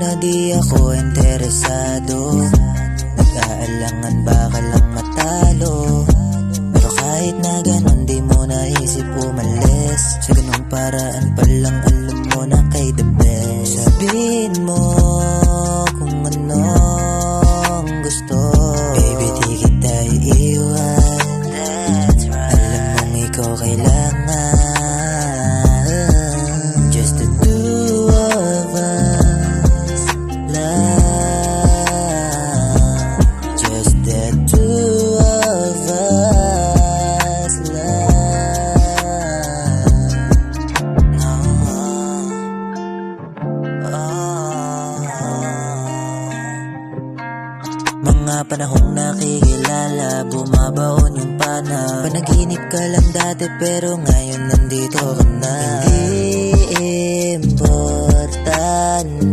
na di ako interesado. Nag-aalangan baka lang matalo, pero kahit na ganon di mo naisip umalis. Sa ganung paraan pa lang alam mo na kay the best. Sabihin mo kung ano ang gusto, baby di kita iiwan. That's right. Alam mong ikaw kailangan. Just the two of us love. Just the two of us love. No. Mga panahong nakikilala, bumabaon yung pana. Panaginip ka lang dati pero ngayon nandito ka na. Hindi importante